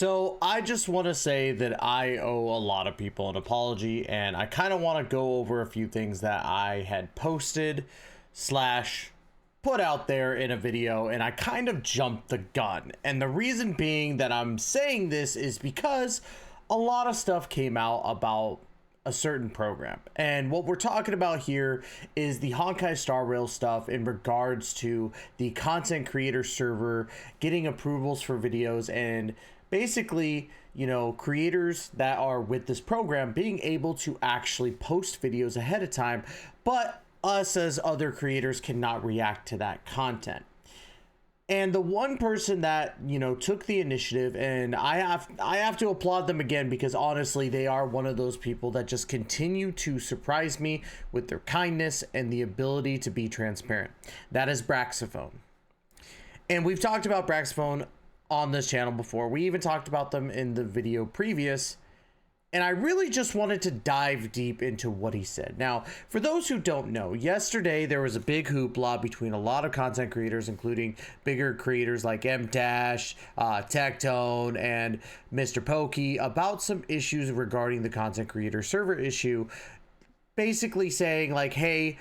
So I just want to say that I owe a lot of people an apology, and I kind of want to go over a few things that I had posted slash put out there in a video, and I kind of jumped the gun. And the reason being that I'm saying this is because a lot of stuff came out about a certain program, and what we're talking about here is the Honkai Star Rail stuff in regards to the content creator server getting approvals for videos, and basically, you know, creators that are with this program being able to actually post videos ahead of time, but us as other creators cannot react to that content. And the one person that, you know, took the initiative, and I have to applaud them again, because honestly, they are one of those people that just continue to surprise me with their kindness and the ability to be transparent. That is Braxophone. And we've talked about Braxophone on this channel before. We even talked about them in the video previous. And I really just wanted to dive deep into what he said. Now, for those who don't know, yesterday there was a big hoopla between a lot of content creators, including bigger creators like MTashed, Tectone, and Mr. Pokey, about some issues regarding the content creator server issue. Basically saying like, hey,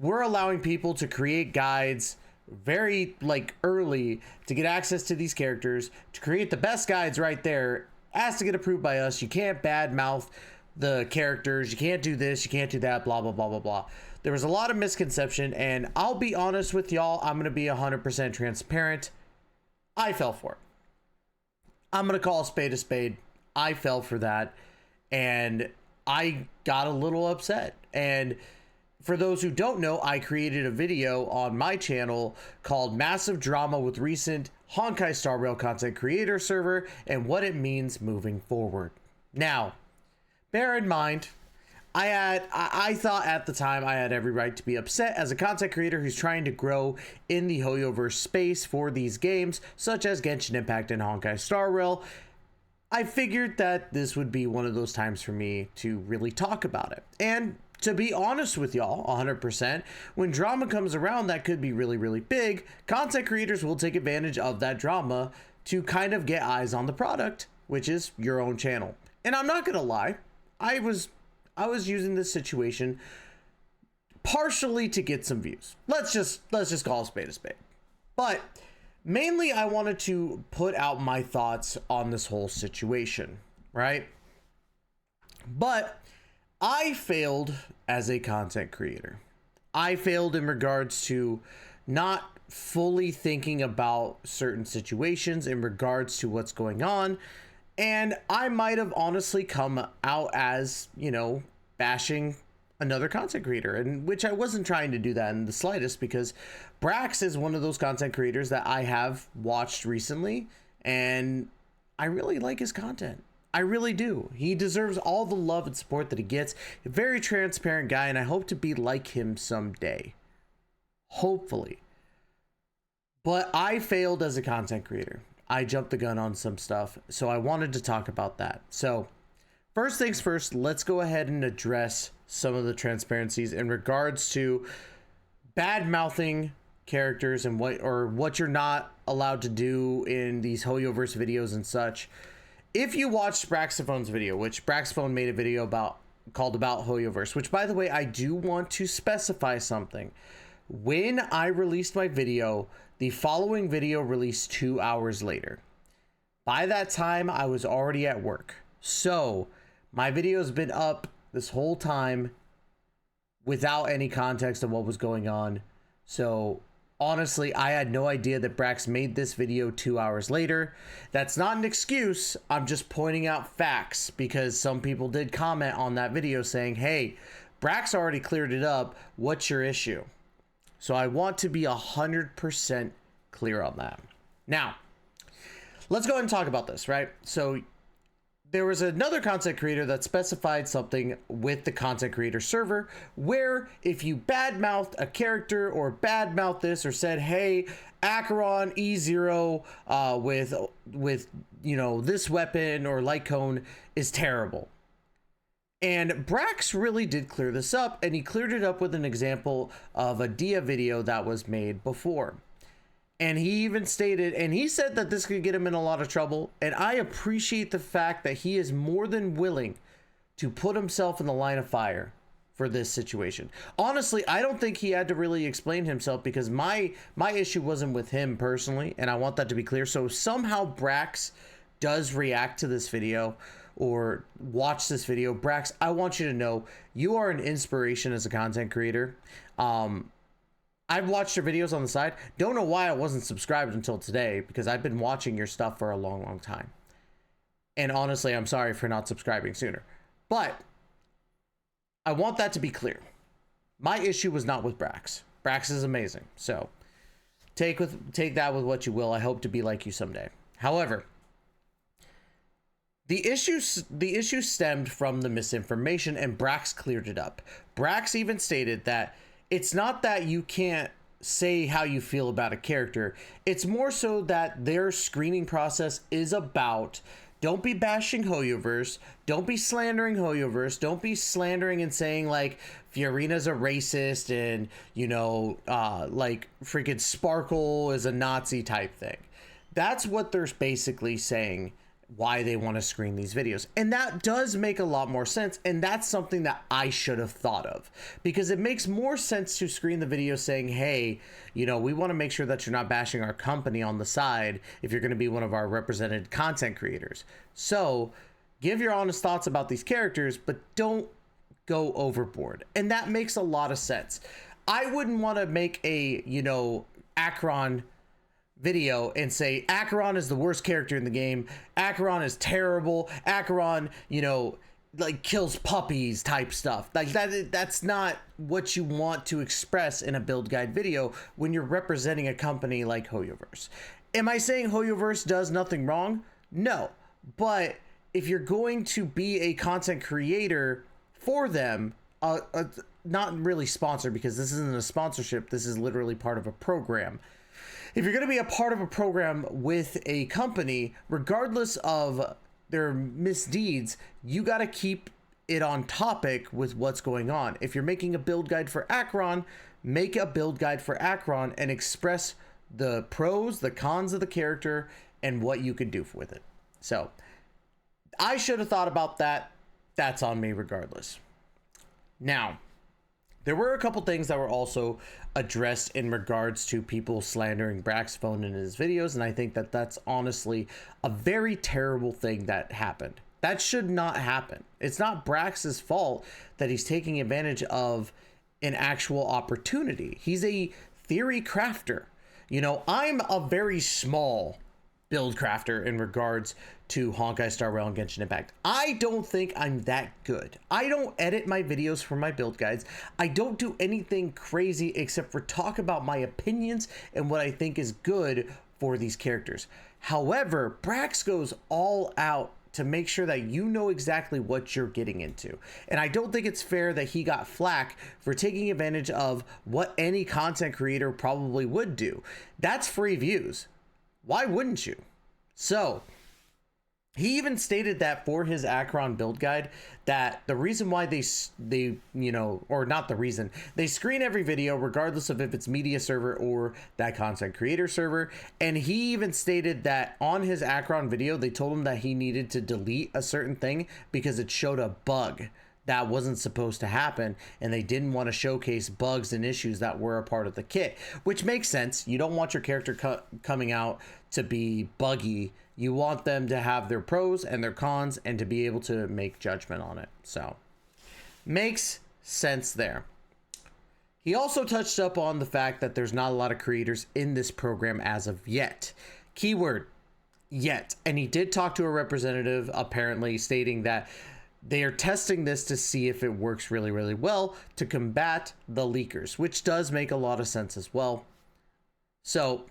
we're allowing people to create guides very early to get access to these characters, to create the best guides right there, has to get approved by us. You can't badmouth the characters. You can't do this. You can't do that. Blah, blah, blah, blah, blah. There was a lot of misconception, and I'll be honest with y'all. I'm going to be 100% transparent. I fell for it. I'm going to call a spade a spade. I fell for that, and I got a little upset. And for those who don't know, I created a video on my channel called Massive Drama with Recent Honkai Star Rail Content Creator Server and What It Means Moving Forward. Now, bear in mind, I thought at the time I had every right to be upset as a content creator who's trying to grow in the Hoyoverse space for these games, such as Genshin Impact and Honkai Star Rail. I figured that this would be one of those times for me to really talk about it. And to be honest with y'all, 100%, when drama comes around that could be really, really big, content creators will take advantage of that drama to kind of get eyes on the product, which is your own channel. And I'm not gonna lie, I was using this situation partially to get some views. Let's just call a spade a spade. But mainly I wanted to put out my thoughts on this whole situation, right? But I failed as a content creator. I failed in regards to not fully thinking about certain situations in regards to what's going on. And I might have honestly come out as, you know, bashing another content creator, and which I wasn't trying to do that in the slightest, because Brax is one of those content creators that I have watched recently, and I really like his content. I really do. He deserves all the love and support that he gets. A very transparent guy, and I hope to be like him someday. Hopefully. But I failed as a content creator. I jumped the gun on some stuff, so I wanted to talk about that. So, first things first, let's go ahead and address some of the transparencies in regards to bad-mouthing characters and what you're not allowed to do in these Hoyoverse videos and such. If you watched Braxophone's video, which Braxophone made a video called about Hoyoverse, which, by the way, I do want to specify something. When I released my video, the following video released 2 hours later. By that time, I was already at work. So my video's been up this whole time without any context of what was going on. So honestly, I had no idea that Brax made this video 2 hours later. That's not an excuse. I'm just pointing out facts, because some people did comment on that video saying, hey, Brax already cleared it up. What's your issue? So I want to be 100% clear on that. Now, let's go ahead and talk about this, right? So there was another content creator that specified something with the content creator server where if you badmouthed a character or badmouthed this or said, hey, Acheron E0 with you know, this weapon or Lycaon is terrible. And Brax really did clear this up, and he cleared it up with an example of a Dia video that was made before. And he even stated, and he said that this could get him in a lot of trouble. And I appreciate the fact that he is more than willing to put himself in the line of fire for this situation. Honestly, I don't think he had to really explain himself, because my issue wasn't with him personally, and I want that to be clear. So somehow Brax does react to this video or watch this video, Brax, I want you to know you are an inspiration as a content creator. I've watched your videos on the side. Don't know why I wasn't subscribed until today, because I've been watching your stuff for a long, long time. And honestly, I'm sorry for not subscribing sooner. But I want that to be clear. My issue was not with Brax. Brax is amazing. So take that with what you will. I hope to be like you someday. However, the issue stemmed from the misinformation, and Brax cleared it up. Brax even stated that it's not that you can't say how you feel about a character. It's more so that their screening process is about, don't be bashing Hoyoverse, don't be slandering Hoyoverse, don't be slandering and saying like Fiorina's a racist and, you know, like freaking Sparkle is a Nazi type thing. That's what they're basically saying, why they want to screen these videos. And that does make a lot more sense, and that's something that I should have thought of, because it makes more sense to screen the video saying, hey, you know, we want to make sure that you're not bashing our company on the side if you're going to be one of our represented content creators. So give your honest thoughts about these characters, but don't go overboard. And that makes a lot of sense. I wouldn't want to make a, you know, Acheron video and say Acheron is the worst character in the game, Acheron is terrible, Acheron, you know, like kills puppies type stuff. Like that's not what you want to express in a build guide video when you're representing a company like Hoyoverse. Am I saying Hoyoverse does nothing wrong? No, but if you're going to be a content creator for them, not really sponsored, because this isn't a sponsorship, this is literally part of a program. If you're going to be a part of a program with a company, regardless of their misdeeds, you got to keep it on topic with what's going on. If you're making a build guide for Acheron, make a build guide for Acheron and express the pros, the cons of the character, and what you can do with it. So I should have thought about that. That's on me regardless. Now, there were a couple things that were also addressed in regards to people slandering Braxophone in his videos, and I think that that's honestly a very terrible thing that happened. That should not happen. It's not Brax's fault that he's taking advantage of an actual opportunity. He's a theory crafter. You know, I'm a very small build crafter in regards to Honkai Star Rail and Genshin Impact. I don't think I'm that good. I don't edit my videos for my build guides. I don't do anything crazy except for talk about my opinions and what I think is good for these characters. However, Brax goes all out to make sure that you know exactly what you're getting into. And I don't think it's fair that he got flack for taking advantage of what any content creator probably would do. That's free views. Why wouldn't you? So he even stated that for his Acheron build guide, that the reason why they you know, or not the reason, they screen every video regardless of if it's media server or that content creator server. And he even stated that on his Acheron video, they told him that he needed to delete a certain thing because it showed a bug that wasn't supposed to happen, and they didn't want to showcase bugs and issues that were a part of the kit, which makes sense. You don't want your character coming out to be buggy. You want them to have their pros and their cons and to be able to make judgment on it. So makes sense there. He also touched up on the fact that there's not a lot of creators in this program as of yet. Keyword, yet. And he did talk to a representative, apparently stating that they are testing this to see if it works really, really well to combat the leakers, which does make a lot of sense as well. So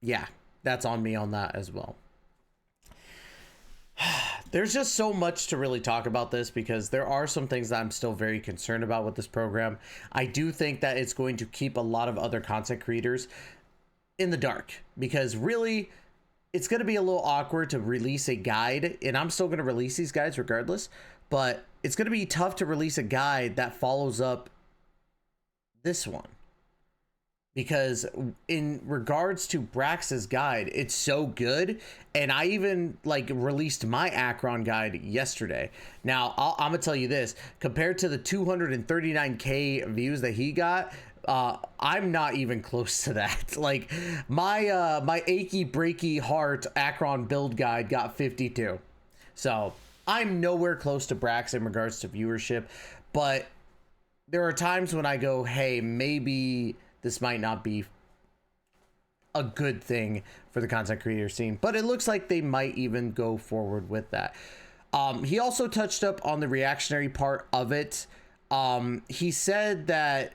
yeah, that's on me on that as well. There's just so much to really talk about this, because there are some things that I'm still very concerned about with this program. I do think that it's going to keep a lot of other content creators in the dark, because really it's going to be a little awkward to release a guide, and I'm still going to release these guides regardless, but it's going to be tough to release a guide that follows up this one. because in regards to Brax's guide, it's so good, and I even like released my Akron guide yesterday. Now I'm gonna tell you this, compared to the 239k views that he got, I'm not even close to that. Like my achy breaky heart Akron build guide got 52, so I'm nowhere close to Brax in regards to viewership. But there are times when I go, hey, maybe this might not be a good thing for the content creator scene, but it looks like they might even go forward with that. He also touched up on the reactionary part of it. He said that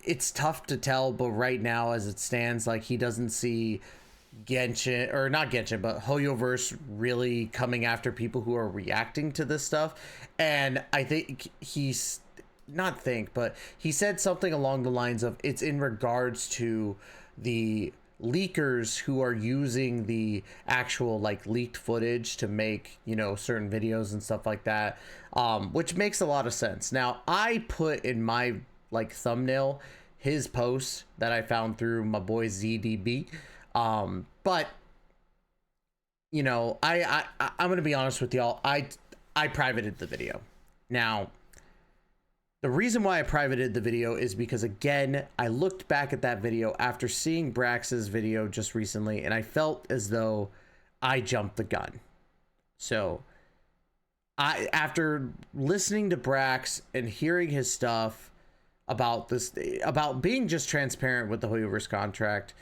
it's tough to tell, but right now as it stands, like, he doesn't see Genshin, or not Genshin, but Hoyoverse really coming after people who are reacting to this stuff. And I think he's not think, but he said something along the lines of it's in regards to the leakers who are using the actual like leaked footage to make, you know, certain videos and stuff like that, which makes a lot of sense. Now I put in my like thumbnail his post that I found through my boy ZDB, but you know, I'm gonna be honest with y'all, I privated the video. Now the reason why I privated the video is because, again, I looked back at that video after seeing Brax's video just recently, and I felt as though I jumped the gun. So after listening to Brax and hearing his stuff about this, about being just transparent with the Hoyoverse contract,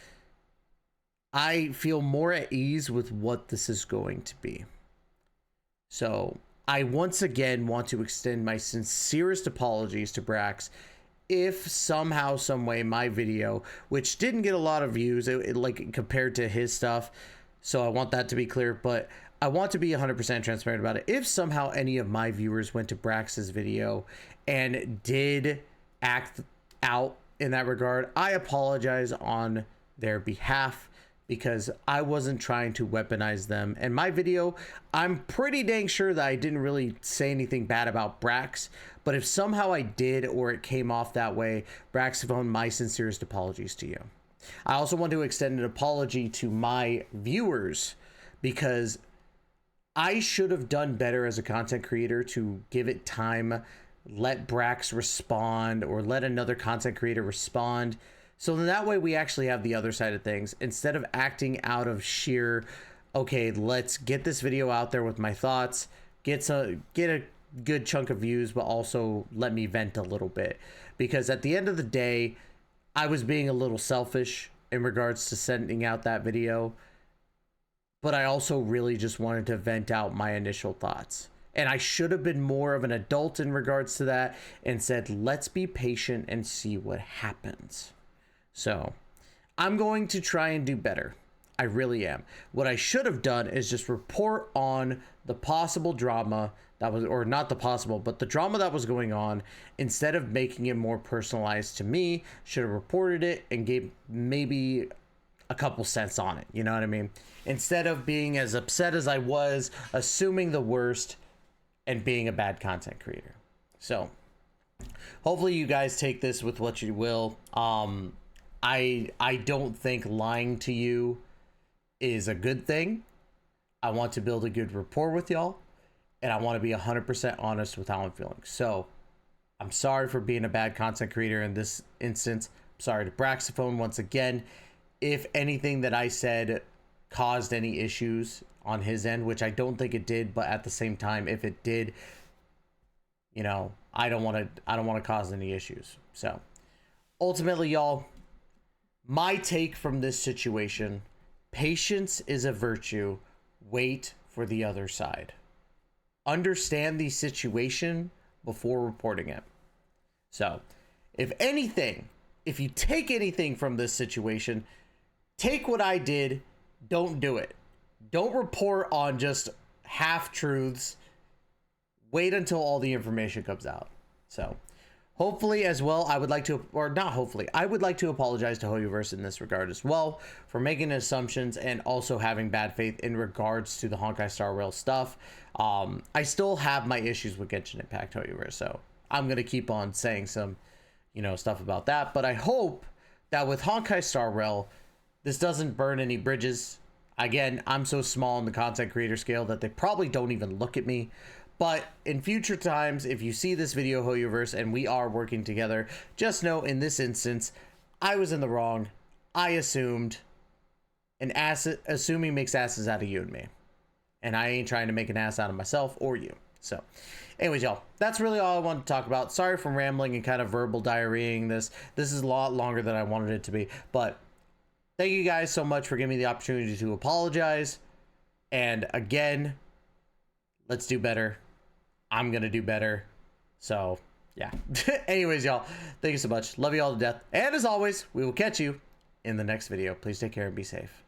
I feel more at ease with what this is going to be. So I once again want to extend my sincerest apologies to Brax if somehow, some way, my video, which didn't get a lot of views, like compared to his stuff, so I want that to be clear, but I want to be 100% transparent about it. If somehow any of my viewers went to Brax's video and did act out in that regard, I apologize on their behalf, because I wasn't trying to weaponize them. And my video, I'm pretty dang sure that I didn't really say anything bad about Brax, but if somehow I did, or it came off that way, Braxophone, my sincerest apologies to you. I also want to extend an apology to my viewers, because I should have done better as a content creator to give it time, let Brax respond, or let another content creator respond. So then that way we actually have the other side of things, instead of acting out of sheer, okay, let's get this video out there with my thoughts, get a good chunk of views, but also let me vent a little bit. Because at the end of the day, I was being a little selfish in regards to sending out that video, but I also really just wanted to vent out my initial thoughts. And I should have been more of an adult in regards to that and said, let's be patient and see what happens. So I'm going to try and do better. I really am. What I should have done is just report on the possible drama that was, or not the possible, but the drama that was going on, instead of making it more personalized to me. Should have reported it and gave maybe a couple cents on it. You know what I mean? Instead of being as upset as I was, assuming the worst and being a bad content creator. So hopefully you guys take this with what you will. I don't think lying to you is a good thing. I want to build a good rapport with y'all, and I want to be 100% honest with how I'm feeling. So I'm sorry for being a bad content creator in this instance. I'm sorry to Braxophone once again. If anything that I said caused any issues on his end, which I don't think it did, but at the same time, if it did, you know, I don't want to cause any issues. So ultimately, y'all, my take from this situation: patience is a virtue. Wait for the other side. Understand the situation before reporting it. So, if anything, if you take anything from this situation, take what I did. Don't do it. Don't report on just half-truths. Wait until all the information comes out. So hopefully as well, I would like to, or not hopefully, I would like to apologize to Hoyoverse in this regard as well, for making assumptions and also having bad faith in regards to the Honkai Star Rail stuff. I still have my issues with Genshin Impact Hoyoverse, so I'm going to keep on saying some, you know, stuff about that, but I hope that with Honkai Star Rail, this doesn't burn any bridges. Again, I'm so small in the content creator scale that they probably don't even look at me. But in future times, if you see this video, Hoyoverse, and we are working together, just know in this instance, I was in the wrong. I assumed. And assuming makes asses out of you and me. And I ain't trying to make an ass out of myself or you. So, anyways, y'all, that's really all I wanted to talk about. Sorry for rambling and kind of verbal diarrheaing this. This is a lot longer than I wanted it to be. But thank you guys so much for giving me the opportunity to apologize. And again, let's do better. I'm going to do better. So, yeah. Anyways, y'all, thank you so much. Love you all to death. And as always, we will catch you in the next video. Please take care and be safe.